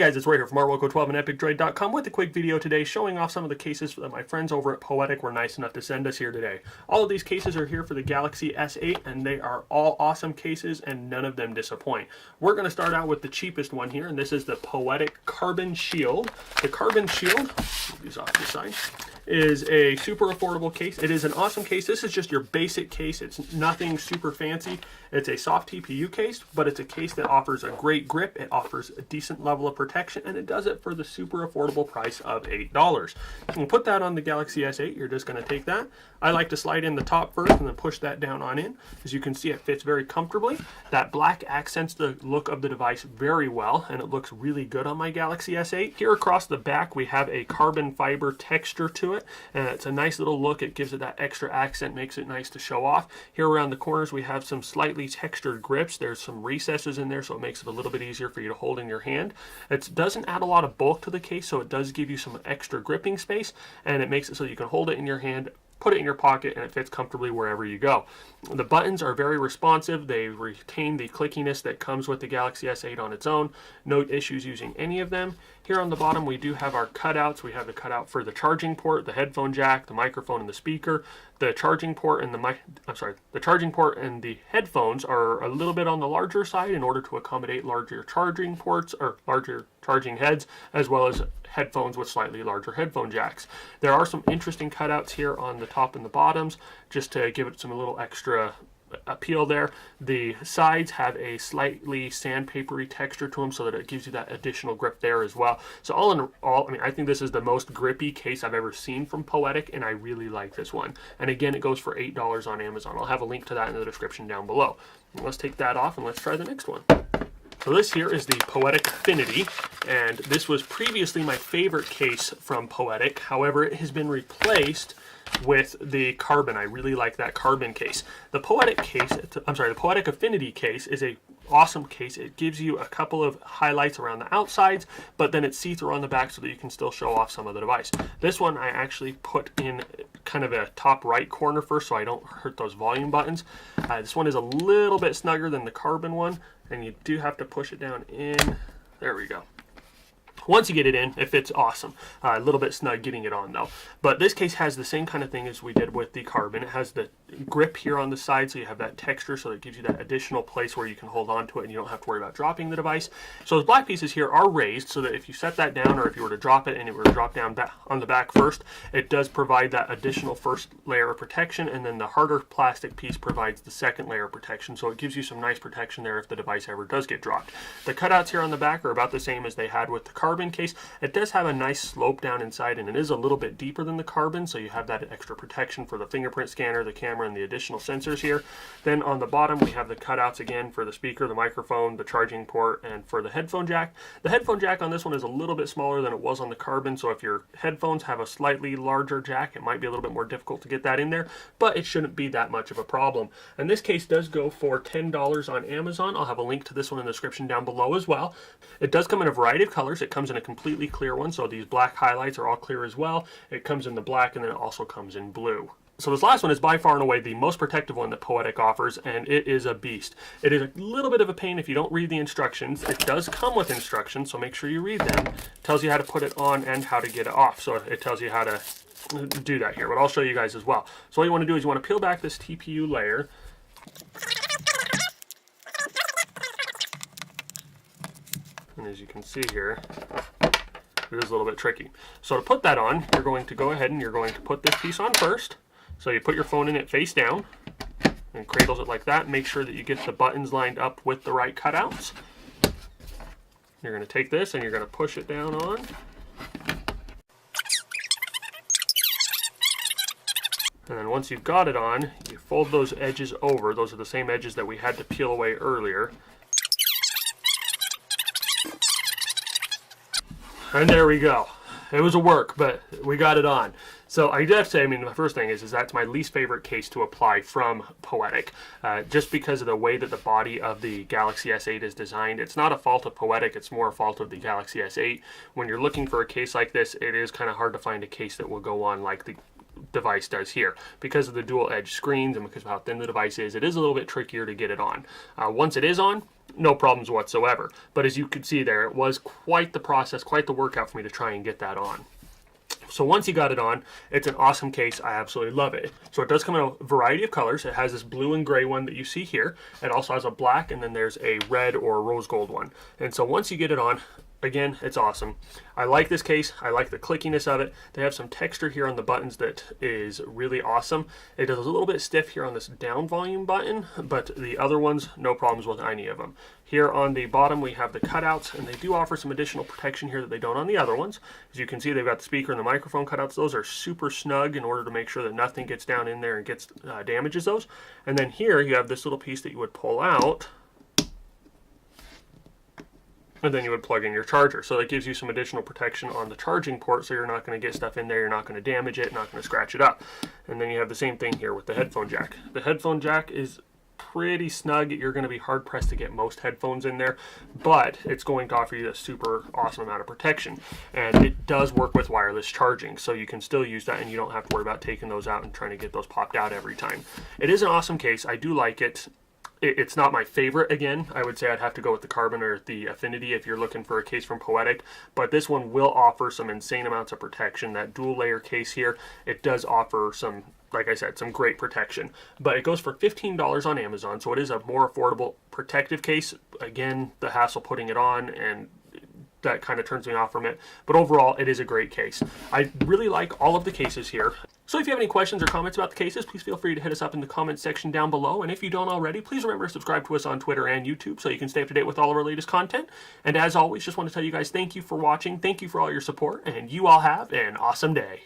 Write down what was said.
Hey guys, it's Ray here from RWilco12 and EpicDroid.com with a quick video today showing off some of the cases that my friends over at Poetic were nice enough to send us here today. All of these cases are here for the Galaxy S8 and they are all awesome cases and none of them disappoint. We're going to start out with the cheapest one here, and this is the Poetic Karbon Shield. The Karbon Shield, move these off to the side, is a super affordable case. It is an awesome case. This is just your basic case. It's nothing super fancy. It's a soft TPU case, but it's a case that offers a great grip. It offers a decent level of protection, and it does it for the super affordable price of $8. And put that on the Galaxy S8. You're just going to take that. I like to slide in the top first and then push that down on in. As you can see, it fits very comfortably. That black accents the look of the device very well, and it looks really good on my Galaxy S8. Here across the back, we have a carbon fiber texture to it, and it's a nice little look. It gives it that extra accent, makes it nice to show off. Here around the corners, we have some slightly textured grips. There's some recesses in there, so it makes it a little bit easier for you to hold in your hand. It doesn't add a lot of bulk to the case, so it does give you some extra gripping space, and it makes it so you can hold it in your hand, put it in your pocket, and it fits comfortably wherever you go. The buttons are very responsive. They retain the clickiness that comes with the Galaxy S8 on its own. No issues using any of them. Here on the bottom, we do have our cutouts. We have the cutout for the charging port, the headphone jack, the microphone, and the speaker. The charging port and the charging port and the headphones are a little bit on the larger side in order to accommodate larger charging ports or larger charging heads, as well as headphones with slightly larger headphone jacks. There are some interesting cutouts here on the top and the bottoms, just to give it some little extra appeal there. The sides have a slightly sandpapery texture to them, so that it gives you that additional grip there as well. So all in all, I mean, I think this is the most grippy case I've ever seen from Poetic, and I really like this one. And again, it goes for $8 on Amazon. I'll have a link to that in the description down below. Let's take that off and let's try the next one. So this here is the Poetic Affinity, and this was previously my favorite case from Poetic. However, it has been replaced with the Karbon. I really like that Karbon case. The Poetic case, the Poetic Affinity case is a awesome case. It gives you a couple of highlights around the outsides, but then it's see-through on the back so that you can still show off some of the device. This one I actually put in kind of a top right corner first so I don't hurt those volume buttons. This one is a little bit snugger than the Karbon one, and you do have to push it down in. There we go. Once you get it in, it fits awesome. A little bit snug getting it on though. But this case has the same kind of thing as we did with the Karbon. It has the grip here on the side, so you have that texture, so it gives you that additional place where you can hold on to it and you don't have to worry about dropping the device. So those black pieces here are raised, so that if you set that down, or if you were to drop it and it were to drop down on the back first, it does provide that additional first layer of protection, and then the harder plastic piece provides the second layer of protection, so it gives you some nice protection there if the device ever does get dropped. The cutouts here on the back are about the same as they had with the Karbon case. It does have a nice slope down inside, and it is a little bit deeper than the Karbon, so you have that extra protection for the fingerprint scanner, the camera, and the additional sensors here. Then on the bottom, we have the cutouts again for the speaker, the microphone, the charging port, and for the headphone jack. The headphone jack on this one is a little bit smaller than it was on the Karbon, so if your headphones have a slightly larger jack, it might be a little bit more difficult to get that in there, but it shouldn't be that much of a problem. And this case does go for $10 on Amazon. I'll have a link to this one in the description down below as well. It does come in a variety of colors. It comes in a completely clear one, so these black highlights are all clear as well. It comes in the black, and then it also comes in blue. So this last one is by far and away the most protective one that Poetic offers, and it is a beast. It is a little bit of a pain if you don't read the instructions. It does come with instructions, so make sure you read them. It tells you how to put it on and how to get it off, so it tells you how to do that here, but I'll show you guys as well. So all you want to do is you want to peel back this TPU layer. And as you can see here, it is a little bit tricky. So to put that on, you're going to go ahead and you're going to put this piece on first. So you put your phone in it face down and cradles it like that. Make sure that you get the buttons lined up with the right cutouts. You're going to take this and you're going to push it down on. And then once you've got it on, you fold those edges over. Those are the same edges that we had to peel away earlier. And there we go. It was a work, but we got it on. So I do have to say, I mean, the first thing is that's my least favorite case to apply from Poetic, just because of the way that the body of the Galaxy S8 is designed. It's not a fault of Poetic, it's more a fault of the Galaxy S8. When you're looking for a case like this, it is kind of hard to find a case that will go on like device does here. Because of the dual edge screens and because of how thin the device is, it is a little bit trickier to get it on. Once it is on, no problems whatsoever. But as you can see there, it was quite the process, quite the workout for me to try and get that on. So once you got it on, it's an awesome case. I absolutely love it. So it does come in a variety of colors. It has this blue and gray one that you see here. It also has a black, and then there's a red or rose gold one. And so once you get it on, again, it's awesome. I like this case. I like the clickiness of it. They have some texture here on the buttons that is really awesome. It is a little bit stiff here on this down volume button, but the other ones, no problems with any of them. Here on the bottom, we have the cutouts, and they do offer some additional protection here that they don't on the other ones. As you can see, they've got the speaker and the microphone cutouts. Those are super snug in order to make sure that nothing gets down in there and gets damages those. And then here, you have this little piece that you would pull out, and then you would plug in your charger. So that gives you some additional protection on the charging port, so you're not going to get stuff in there, you're not going to damage it, not going to scratch it up. And then you have the same thing here with the headphone jack. The headphone jack is pretty snug. You're going to be hard pressed to get most headphones in there, but it's going to offer you a super awesome amount of protection. And it does work with wireless charging, so you can still use that and you don't have to worry about taking those out and trying to get those popped out every time. It is an awesome case. I do like it. It's not my favorite. Again, I would say I'd have to go with the Karbon or the Affinity if you're looking for a case from Poetic, but this one will offer some insane amounts of protection. That dual layer case here, it does offer some, like I said, some great protection. But it goes for $15 on Amazon, so it is a more affordable protective case. Again, the hassle putting it on, and that kind of turns me off from it. But overall, it is a great case. I really like all of the cases here. So if you have any questions or comments about the cases, please feel free to hit us up in the comments section down below. And if you don't already, please remember to subscribe to us on Twitter and YouTube so you can stay up to date with all of our latest content. And as always, just want to tell you guys thank you for watching. Thank you for all your support, and you all have an awesome day.